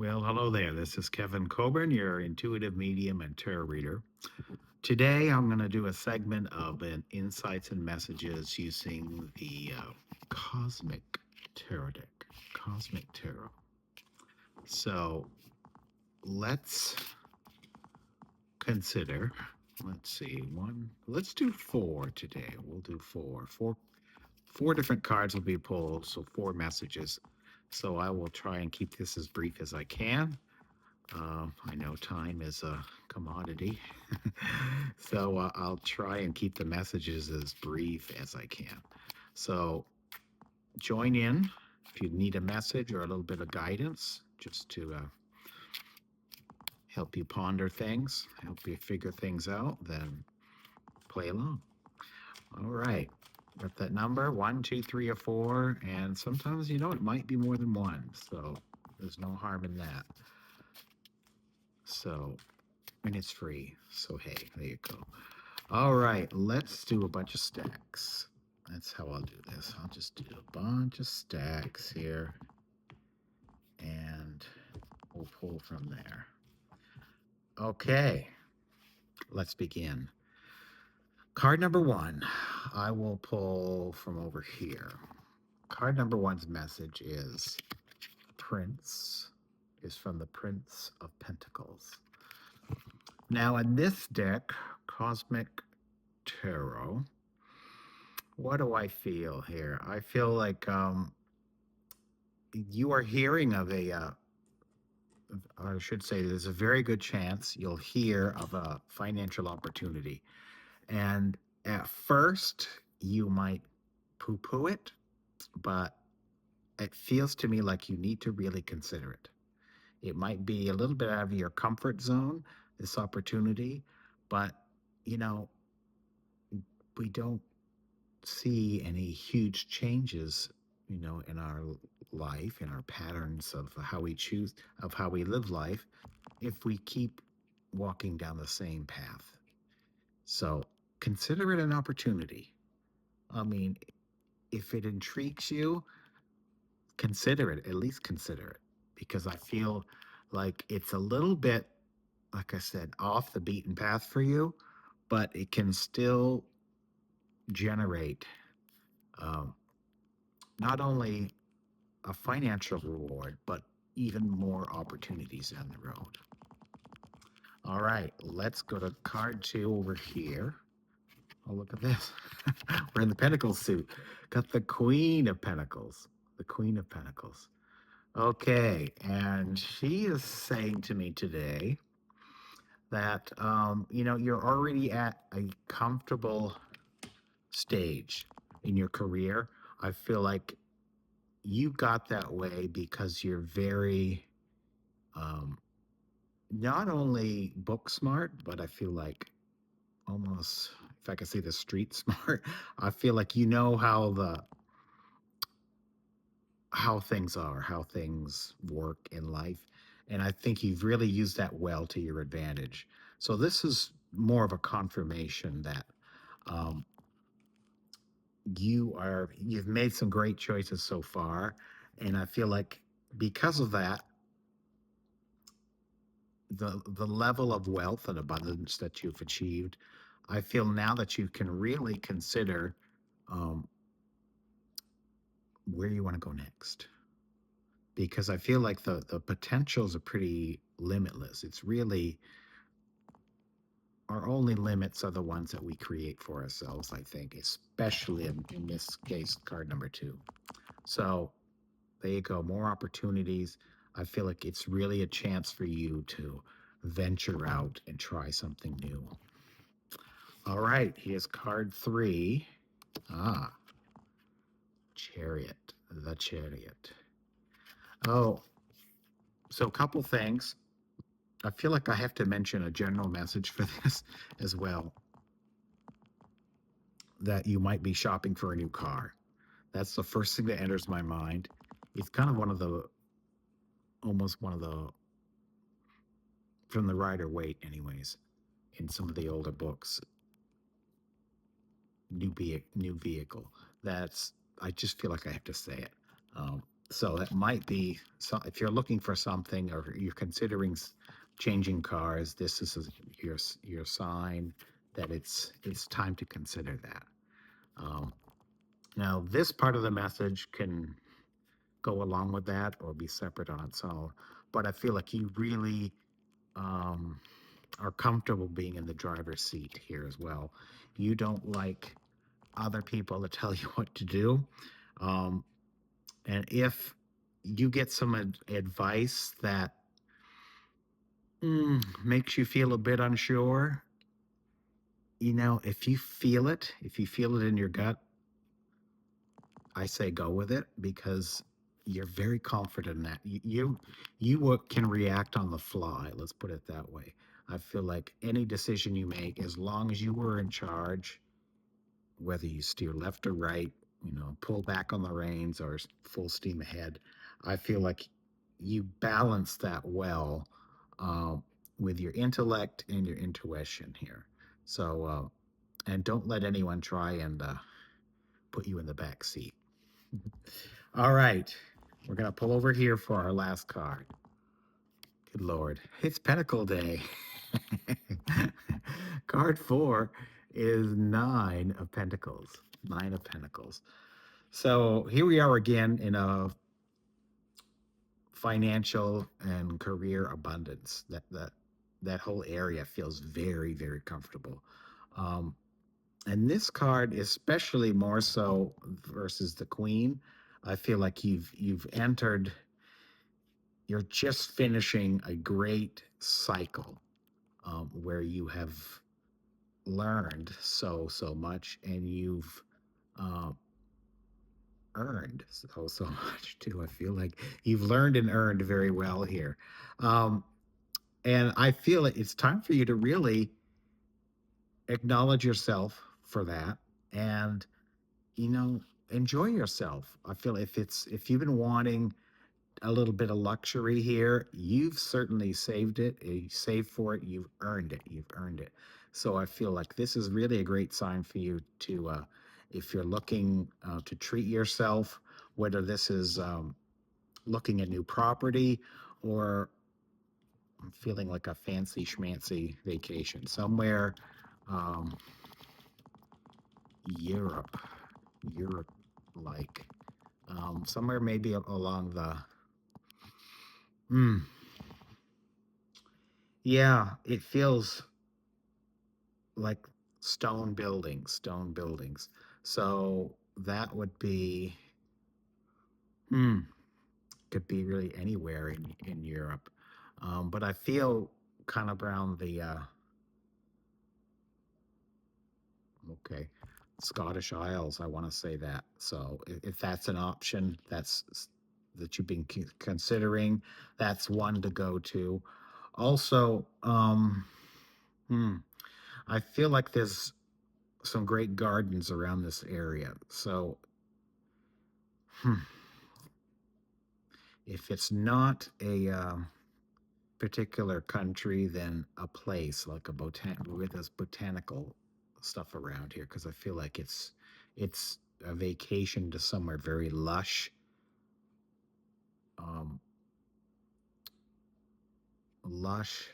Well, hello there. This is Kevin Coburn, your intuitive medium and tarot reader. Today, I'm going to do a segment of an insights and messages using the Cosmic Tarot deck. Cosmic Tarot. So let's consider. Let's see. Let's do four today. We'll do four. Four different cards will be pulled, so four messages. So I will try and keep this as brief as I can. I know time is a commodity, so I'll try and keep the messages as brief as I can. So join in if you need a message or a little bit of guidance just to help you ponder things, help you figure things out, then play along. All right. Got that number 1, 2, 3, or 4, and sometimes it might be more than one, so there's no harm in that. So, and it's free. So hey, there you go. All right, let's do a bunch of stacks. That's how I'll do this. I'll just do a bunch of stacks here, and we'll pull from there. Okay, let's begin. Card number one, I will pull from over here. Card number one's message is from the Prince of Pentacles. Now, in this deck, Cosmic Tarot, what do I feel here? I feel like you are hearing of I should say, there's a very good chance you'll hear of a financial opportunity. And at first, you might poo poo it, but it feels to me like you need to really consider it. It might be a little bit out of your comfort zone, this opportunity, but you know, we don't see any huge changes, in our life, in our patterns of how we live life, if we keep walking down the same path. So consider it an opportunity. I mean, if it intrigues you, consider it, at least consider it, because I feel like it's a little bit, like I said, off the beaten path for you, but it can still generate um, not only a financial reward, but even more opportunities down the road. All right, let's go to card two over here. Oh, look at this. We're in the Pentacles suit. Got the Queen of Pentacles. The Queen of Pentacles. Okay, and she is saying to me today that, you're already at a comfortable stage in your career. I feel like you got that way because you're very um, not only book smart, but I feel like almost, if I could say the street smart, I feel like you know how things are, how things work in life. And I think you've really used that well to your advantage. So this is more of a confirmation that um, you've made some great choices so far. And I feel like because of that, the level of wealth and abundance that you've achieved, I feel now that you can really consider um, where you want to go next. Because I feel like the potentials are pretty limitless. It's really our only limits are the ones that we create for ourselves, I think, especially in this case, card number two. So there you go, more opportunities. I feel like it's really a chance for you to venture out and try something new. All right, here's card three. Ah, Chariot, the Chariot. Oh, so a couple things. I feel like I have to mention a general message for this as well, that you might be shopping for a new car. That's the first thing that enters my mind. It's kind of almost one of the, from the Rider Waite, anyways, in some of the older books, new vehicle. That's, I just feel like I have to say it. So that might be so if you're looking for something or you're considering changing cars, this is your sign that it's time to consider that. Um, Now, this part of the message can go along with that or be separate on its own, but I feel like you really um, are comfortable being in the driver's seat here as well. You don't like other people to tell you what to do. Um, and if you get some advice that makes you feel a bit unsure, if you feel it in your gut, I say go with it because you're very confident in that. Can react on the fly. Let's put it that way. I feel like any decision you make, as long as you were in charge, whether you steer left or right, pull back on the reins or full steam ahead, I feel like you balance that well uh, with your intellect and your intuition here. So, and don't let anyone try and put you in the back seat. All right. We're going to pull over here for our last card. Good Lord. It's Pentacle Day. Card 4 is Nine of Pentacles. Nine of Pentacles. So here we are again in a financial and career abundance. That whole area feels very, very comfortable. Um, and this card, especially more so versus the Queen, I feel like you've entered. You're just finishing a great cycle where you have learned so much, and you've uh, earned so much too. I feel like you've learned and earned very well here, um, and I feel it's time for you to really acknowledge yourself for that, and you know enjoy yourself. I feel if you've been wanting a little bit of luxury here. You've certainly saved it. You saved for it. You've earned it. You've earned it. So I feel like this is really a great sign for you to, if you're looking to treat yourself, whether this is looking at new property or feeling like a fancy schmancy vacation somewhere, um, Europe, Europe like, somewhere maybe along the, mm, yeah, it feels like stone buildings. So that would be, hmm, could be really anywhere in Europe. But I feel kind of around the, okay, Scottish Isles, I want to say that. So if that's an option, that you've been considering, that's one to go to. Also, hmm, I feel like there's some great gardens around this area. So, hmm, if it's not a particular country, then a place like with this botanical stuff around here, because I feel like it's a vacation to somewhere very lush, um, lush,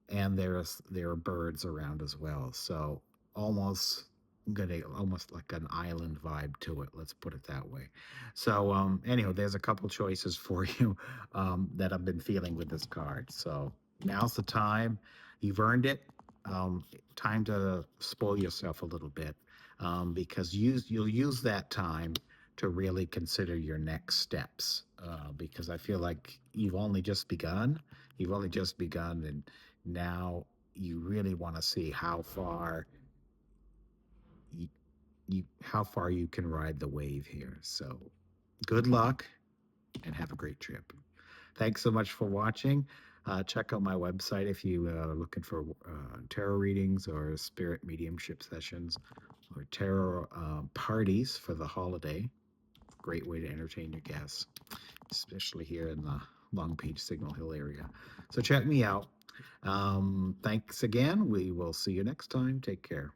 and there are birds around as well. So almost getting almost like an island vibe to it. Let's put it that way. So anyhow, there's a couple choices for you that I've been feeling with this card. So now's the time. You've earned it. Um, Time to spoil yourself a little bit because you'll use that time to really consider your next steps because I feel like you've only just begun. You've only just begun, and now you really want to see you, how far you can ride the wave here. So good luck and have a great trip. Thanks so much for watching. Check out my website if you are looking for tarot readings or spirit mediumship sessions or tarot parties for the holiday. Great way to entertain your guests, especially here in the Long Beach Signal Hill area. So check me out. Thanks again. We will see you next time. Take care.